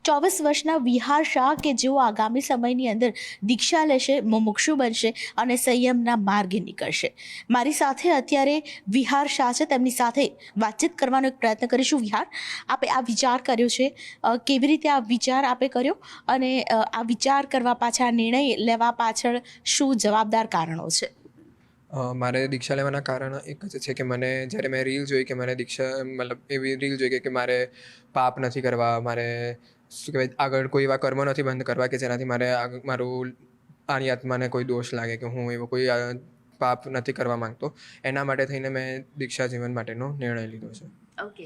24 વર્ષના વિહાર શાહ કે જેઓ આગામી સમયની અંદર દીક્ષા લેશે, મુમુક્ષુ બનશે અને સંયમના માર્ગે નીકળશે. મારી સાથે અત્યારે વિહાર શાહ છે, તેમની સાથે વાતચીત કરવાનો એક પ્રયત્ન કરીશું. વિહાર, આપે આ વિચાર કર્યો છે, કેવી રીતે આ વિચાર આપે કર્યો અને આ વિચાર કરવા પાછળ, આ નિર્ણય લેવા પાછળ શું જવાબદાર કારણો છે? મારે દીક્ષા લેવાના કારણ એક જ છે કે મને જ્યારે મેં રીલ જોઈ કે મને દીક્ષા મતલબ એવી રીલ જોઈ કે મારે પાપ નથી કરવા, મારે શું કહેવાય આગળ કોઈ એવા કર્મ નથી બંધ કરવા કે જેનાથી મારે મારું આની આત્માને કોઈ દોષ લાગે કે હું એવો કોઈ પાપ નથી કરવા માંગતો. એના માટે થઈને મેં દીક્ષા જીવન માટેનો નિર્ણય લીધો છે. ઓકે,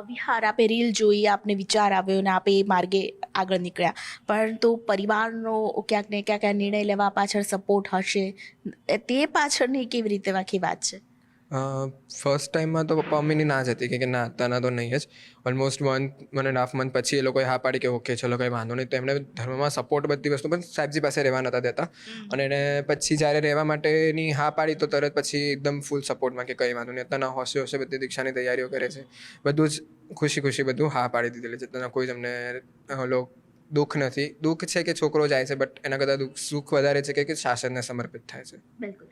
વિહાર, આપે રીલ જોઈ, આપને વિચાર આવ્યો અને આપે એ માર્ગે આગળ નીકળ્યા, પરંતુ પરિવારનો ક્યાંક ને ક્યાંક આ નિર્ણય લેવા પાછળ સપોર્ટ હશે, તે પાછળની કેવી રીતે આખી વાત છે? ફર્સ્ટ ટાઈમમાં તો પપ્પા મમ્મીની ના જ હતી કે ના અત્યારના તો નહીં જ. ઓલમોસ્ટ 1.5 મંથ પછી એ લોકોએ હા પાડી કે ઓકે ચલો કંઈ વાંધો નહીં. તો એમણે ધર્મમાં સપોર્ટ બધી વસ્તુ પણ સાહેબજી પાસે રહેવા નહોતા દેતા. અને એને પછી જ્યારે રહેવા માટેની હા પાડી તો તરત પછી એકદમ ફૂલ સપોર્ટમાં કે કંઈ વાંધો નહીં, અત્યારના હોશે બધી દીક્ષાની તૈયારીઓ કરે છે, બધું જ ખુશી ખુશી બધું હા પાડી દીધેલી છે. અત્યારના કોઈ જ અમને દુઃખ નથી. દુઃખ છે કે છોકરો જાય છે, બટ એના કરતાં સુખ વધારે છે કે શાસનને સમર્પિત થાય છે. બિલકુલ.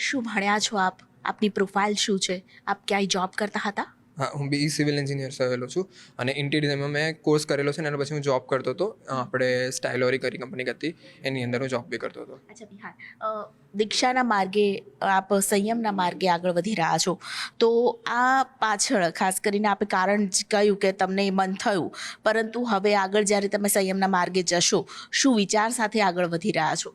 શું ભણ્યા છો આપ? આપની પ્રોફાઇલ શું છે? આપ ક્યાંય જોબ કરતા હતા? હા, હું BE સિવિલ એન્જિનિયર થયેલો છું અને ઇન્ટિરિયરમાં મેં કોર્સ કરેલો છે અને એના પછી હું જોબ કરતો હતો. આપણે સ્ટાઇલોરી કરી કંપની હતી, એની અંદર હું જોબ બી કરતો હતો. અચ્છા વિહાર, દીક્ષાના માર્ગે, આપ સંયમના માર્ગે આગળ વધી રહ્યા છો, તો આ પાછળ ખાસ કરીને આપે કારણ કહ્યું કે તમને મન થયું, પરંતુ હવે આગળ જ્યારે તમે સંયમના માર્ગે જશો, શું વિચાર સાથે આગળ વધી રહ્યા છો?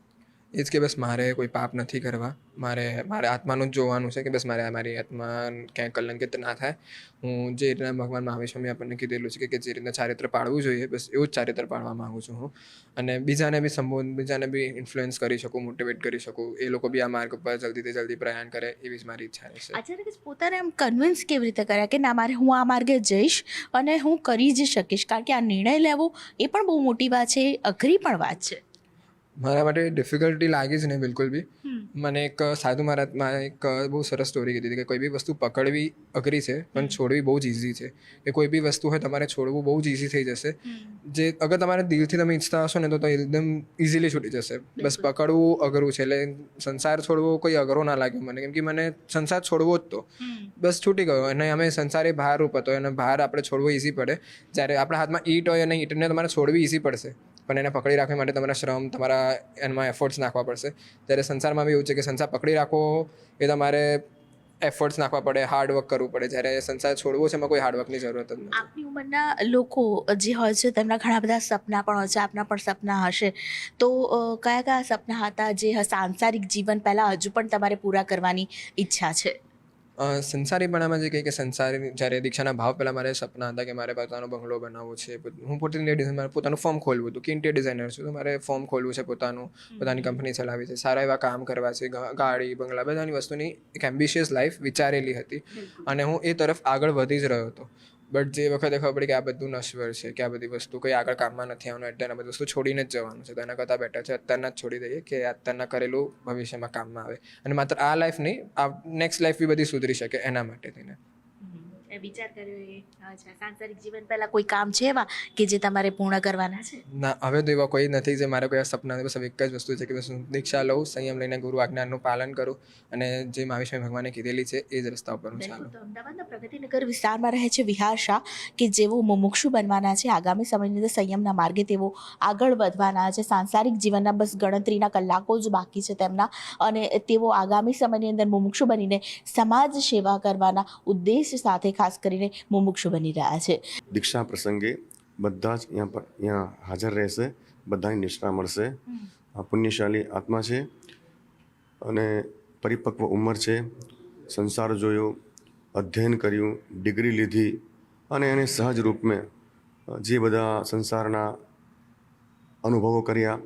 એ જ કે બસ મારે કોઈ પાપ નથી કરવા, મારે આત્માનું જ જોવાનું છે કે બસ મારી આત્મા ક્યાંય કલંકિત ના થાય. હું જે રીતના ભગવાન મહાવીર સ્વામી આપણને કીધેલું છે કે જે રીતના ચારિત્ર પાળવું જોઈએ, બસ એવું જ ચારિત્ર પાળવા માગું છું હું. અને બીજાને બી ઇન્ફ્લુઅન્સ કરી શકું, મોટિવેટ કરી શકું, એ લોકો બી આ માર્ગ ઉપર જલ્દીથી જલ્દી પ્રયાણ કરે, એવી જ મારી ઈચ્છા રહેશે. અચાનક પોતાને એમ કન્વિન્સ કેવી રીતે કર્યા કે ના, મારે હું આ માર્ગે જઈશ અને હું કરી જ શકીશ? કારણ કે આ નિર્ણય લેવો એ પણ બહુ મોટી વાત છે, અઘરી પણ વાત છે. મારા માટે ડિફિકલ્ટી લાગી જ નહીં બિલકુલ બી. મને એક સાધુ મહારાજ એક બહુ સરસ સ્ટોરી કીધી હતી કે કોઈ બી વસ્તુ પકડવી અઘરી છે પણ છોડવી બહુ જ ઇઝી છે. કે કોઈ બી વસ્તુ હોય તમારે છોડવું બહુ જ ઇઝી થઈ જશે. જે અગર તમારે દિલથી તમે ઈચ્છતા હશો ને તો એકદમ ઇઝીલી છૂટી જશે. બસ પકડવું અઘરું છે. એટલે સંસાર છોડવો કોઈ અઘરો ના લાગ્યો મને, કેમ કે મને સંસાર છોડવો જ તો બસ છૂટી ગયો. અને અમે સંસાર એ ભારરૂપ હતો અને ભાર આપણે છોડવો ઇઝી પડે. જ્યારે આપણા હાથમાં ઈંટ હોય અને ઈંટને તમારે છોડવી ઇઝી પડશે, પણ એને પકડી રાખવા માટે તમારા શ્રમ, તમારા એમાં એફર્ટ્સ નાખવા પડશે. ત્યારે સંસારમાં બી એવું છે કે સંસાર પકડી રાખવો એ તમારે એફર્ટ્સ નાખવા પડે, હાર્ડવર્ક કરવું પડે. જ્યારે સંસાર છોડવો છે એમાં કોઈ હાર્ડવર્કની જરૂરત જ નથી. આપની ઉંમરના લોકો જે હોય છે તેમના ઘણા બધા સપના પણ હોય છે, આપના પણ સપના હશે, તો કયા કયા સપના હતા જે સાંસારિક જીવન પહેલાં હજુ પણ તમારે પૂરા કરવાની ઈચ્છા છે? સંસારીપણામાં જે કહે કે સંસારી, જ્યારે દીક્ષાના ભાવ પહેલાં મારે સપના હતા કે મારે પોતાનો બંગલો બનાવવો છે, હું પોતે મારે પોતાનું ફોર્મ ખોલવું હતું કે ઇન્ટિરિયર ડિઝાઇનર છું તો મારે ફોર્મ ખોલવું છે, પોતાની કંપની ચલાવવી છે, સારા એવા કામ કરવા છે, ગાડી બંગલા બધાની વસ્તુની એક એમ્બિશિયસ લાઈફ વિચારેલી હતી અને હું એ તરફ આગળ વધી જ રહ્યો હતો. બટ જે વખતે ખબર પડી કે આ બધું નશ્વર છે, કે આ બધી વસ્તુ કંઈ આગળ કામમાં નથી આવવાનું, અત્યારે આ બધી વસ્તુ છોડીને જ જવાનું છે, તો એના કરતાં બેટર છે અત્યારના જ છોડી દઈએ કે અત્યારના કરેલું ભવિષ્યમાં કામમાં આવે. અને માત્ર આ લાઈફ નહીં, આ નેક્સ્ટ લાઈફ બી બધી સુધરી શકે એના માટે થઈને વિચાર કર્યો. અચ્છા, સાંસારિક જીવન પહેલા કોઈ કામ છે એવા કે જે તમારે પૂર્ણ કરવાના છે? ના, હવે તો એવા કોઈ નથી જે મારે કોઈ સપના નથી. બસ હવે એક જ વસ્તુ છે કે બસ હું દીક્ષા લઉં, સંયમ લઈને ગુરુ આજ્ઞાનું પાલન કરું અને જે મહાવીર સ્વામી ભગવાને કીધેલી છે એ જ રસ્તા ઉપર હું ચાલું. અમદાવાદના પ્રગતિનગર વિસ્તારમાં રહે છે વિહાર શાહ, કે જેઓ મુમુક્ષુ બનવાના છે. આગામી સમયની અંદર સંયમના માર્ગે તેઓ આગળ વધવાના છે. સાંસારિક જીવનના બસ ગણતરીના કલાકો જ બાકી છે તેમના, અને તેઓ આગામી સમયની અંદર મુમુક્ષુ બનીને સમાજ સેવા કરવાના ઉદ્દેશ સાથે ખાસ કરીને મુમુક્ષુ બની રહ્યા છે. દીક્ષા પ્રસંગે બધા જ અહીંયા હાજર રહેશે, બધાની નિષ્ઠા મળશે. પુણ્યશાળી આત્મા છે અને પરિપક્વ ઉંમર છે, સંસાર જોયો, અધ્યયન કર્યું, ડિગ્રી લીધી અને એને સહજ રૂપમાં જે બધા સંસારના અનુભવો કર્યા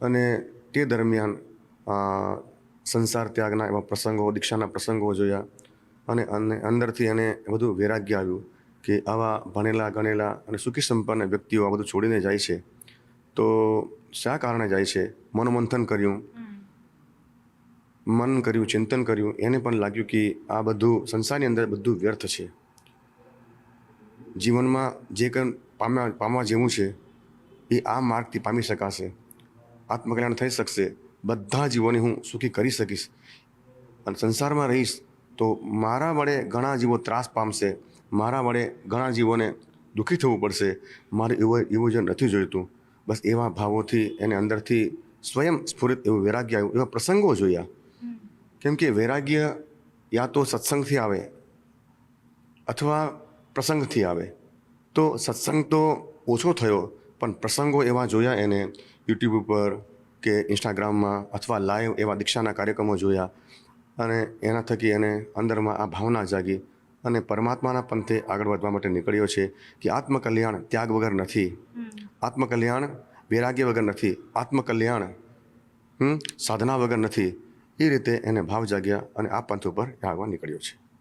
અને તે દરમિયાન સંસાર ત્યાગના એવા પ્રસંગો, દીક્ષાના પ્રસંગો જોયા અને અંદરથી એને બધું વૈરાગ્ય આવ્યું કે આવા ભણેલા ગણેલા અને સુખી સંપન્ન વ્યક્તિઓ આ બધું છોડીને જાય છે તો શા કારણે જાય છે? મનોમંથન કર્યું, ચિંતન કર્યું, એને પણ લાગ્યું કે આ બધું સંસારની અંદર બધું વ્યર્થ છે. જીવનમાં જે કંઈ પામવા જેવું છે એ આ માર્ગથી પામી શકાશે. આત્મકલ્યાણ થઈ શકશે. બધા જીવોને હું સુખી કરી શકીશ અને સંસારમાં રહીશ તો મારા વડે ઘણા જીવો ત્રાસ પામશે, મારા વડે ઘણા જીવોને દુઃખી થવું પડશે. મારે એવું જ નથી જોઈતું. બસ એવા ભાવોથી એને અંદરથી સ્વયં સ્ફુરિત એવું વૈરાગ્ય આવ્યું. એવા પ્રસંગો જોયા. કેમ કે વૈરાગ્ય યા તો સત્સંગથી આવે અથવા પ્રસંગથી આવે. તો સત્સંગ તો ઓછો થયો, પણ પ્રસંગો એવા જોયા એને યુટ્યુબ ઉપર કે ઇન્સ્ટાગ્રામમાં અથવા લાઈવ એવા દીક્ષાના કાર્યક્રમો જોયા અને એના થકી એને અંદરમાં આ ભાવના જાગી અને પરમાત્માના પંથે આગળ વધવા માટે નીકળ્યો છે કે આત્મકલ્યાણ ત્યાગ વગર નથી, આત્મકલ્યાણ વૈરાગ્ય વગર નથી, આત્મકલ્યાણ સાધના વગર નથી. એ રીતે એને ભાવ જાગ્યા અને આ પંથ ઉપર આગળ નીકળ્યો છે.